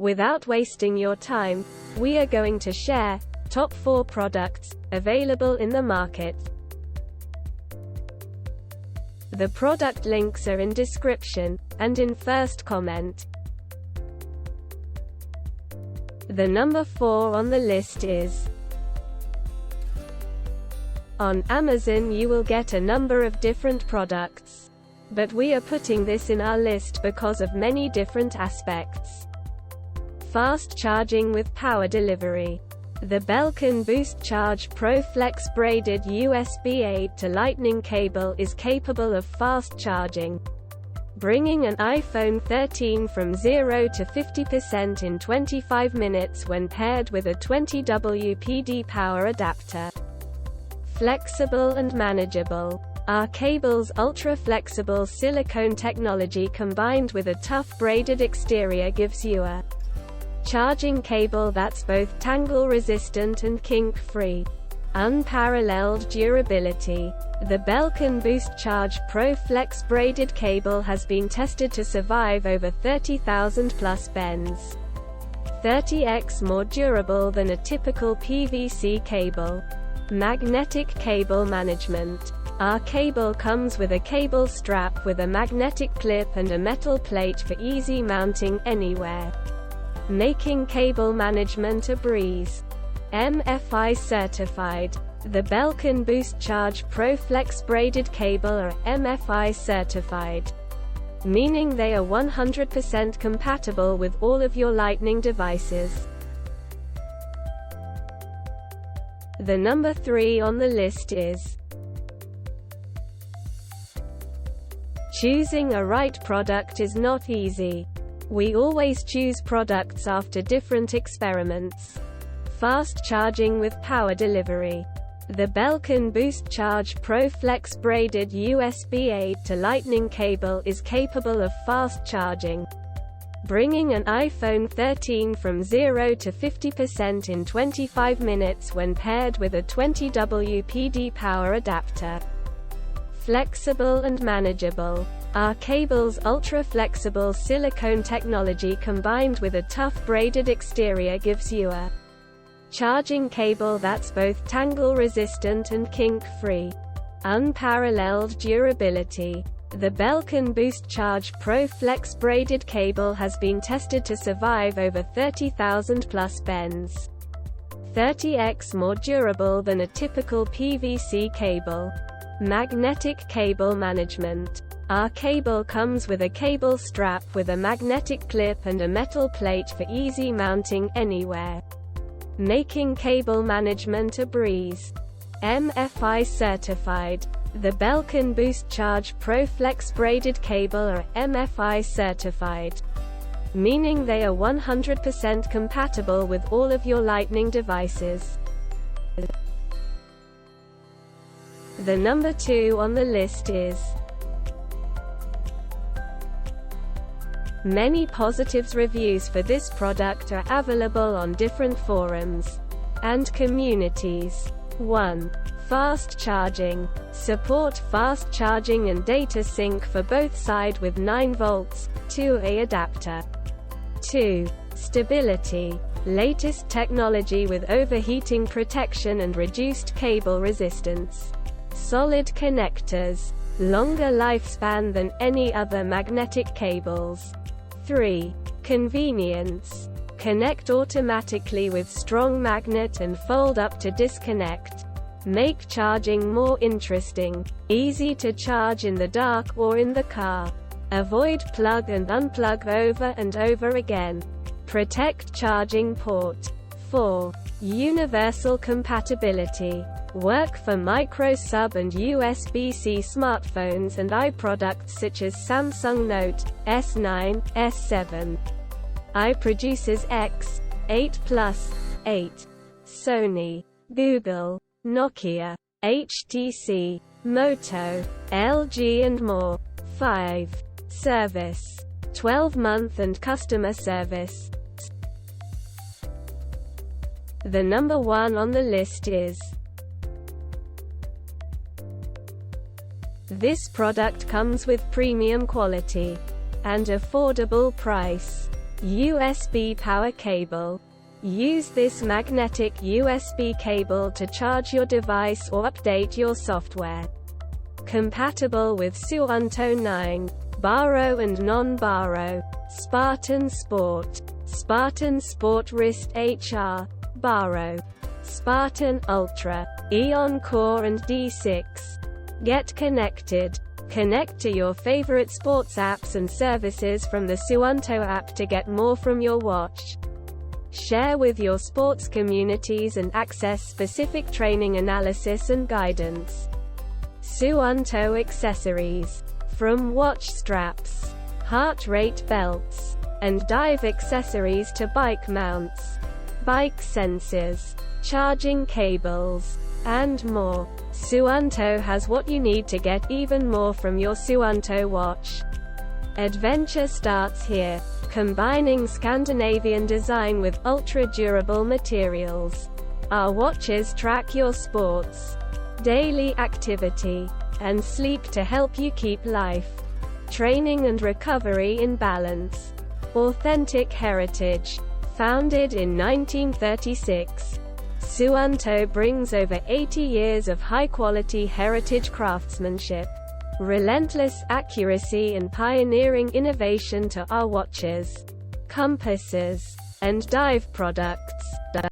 Without wasting your time, we are going to share top 4 products available in the market. The product links are in description and in first comment. The number 4 on the list is: on Amazon you will get a number of different products, but we are putting this in our list because of many different aspects. Fast charging with power delivery. The Belkin Boost Charge Pro Flex braided USB 8 to Lightning cable is capable of fast charging, bringing an iPhone 13 from 0 to 50% in 25 minutes when paired with a 20W PD power adapter. Flexible and manageable. Our cable's ultra-flexible silicone technology combined with a tough braided exterior gives you a charging cable that's both tangle-resistant and kink-free. Unparalleled durability. The Belkin Boost Charge Pro Flex braided cable has been tested to survive over 30,000 plus bends. 30x more durable than a typical PVC cable. Magnetic cable management. Our cable comes with a cable strap with a magnetic clip and a metal plate for easy mounting anywhere, making cable management a breeze. MFI certified. The Belkin Boost Charge Pro Flex braided cable are MFI certified, meaning they are 100% compatible with all of your Lightning devices. The number 3 on the list is: choosing a right product is not easy. We always choose products after different experiments. Fast charging with power delivery. The Belkin Boost Charge Pro Flex braided USB 8 to Lightning cable is capable of fast charging, bringing an iPhone 13 from 0 to 50% in 25 minutes when paired with a 20W PD power adapter. Flexible and manageable. Our cable's ultra-flexible silicone technology combined with a tough braided exterior gives you a charging cable that's both tangle-resistant and kink-free. Unparalleled durability. The Belkin Boost Charge Pro Flex braided cable has been tested to survive over 30,000 plus bends. 30x more durable than a typical PVC cable. Magnetic cable management. Our cable comes with a cable strap with a magnetic clip and a metal plate for easy mounting anywhere, making cable management a breeze. MFI certified. The Belkin Boost Charge Pro Flex braided cable are MFI certified, meaning they are 100% compatible with all of your Lightning devices. The number 2 on the list is: many positives reviews for this product are available on different forums and communities. 1. Fast charging. Support fast charging and data sync for both side with 9 volts, 2A adapter. 2. Stability. Latest technology with overheating protection and reduced cable resistance. Solid connectors. Longer lifespan than any other magnetic cables. 3. Convenience. Connect automatically with strong magnet and fold up to disconnect. Make charging more interesting. Easy to charge in the dark or in the car. Avoid plug and unplug over and over again. Protect charging port. 4. Universal compatibility. Work for micro sub and USB-C smartphones and iProducts such as Samsung Note, S9, S7, iProducers X, 8 Plus, 8, Sony, Google, Nokia, HTC, Moto, LG and more. 5. Service. 12-month and customer service. The number 1 on the list is: this product comes with premium quality and affordable price. USB power cable. Use this magnetic USB cable to charge your device or update your software. Compatible with Suunto 9, Baro and non-Baro, Spartan Sport, Spartan Sport Wrist HR, Baro, Spartan Ultra, Eon Core and D6. Get connected. Connect to your favorite sports apps and services from the Suunto app to get more from your watch. Share with your sports communities and access specific training analysis and guidance. Suunto accessories. From watch straps, heart rate belts, and dive accessories to bike mounts, bike sensors, charging cables, and more. Suunto has what you need to get even more from your Suunto watch. Adventure starts here, combining Scandinavian design with ultra-durable materials. Our watches track your sports, daily activity, and sleep to help you keep life, training and recovery in balance. Authentic heritage. Founded in 1936, Suunto brings over 80 years of high-quality heritage craftsmanship, relentless accuracy and pioneering innovation to our watches, compasses, and dive products.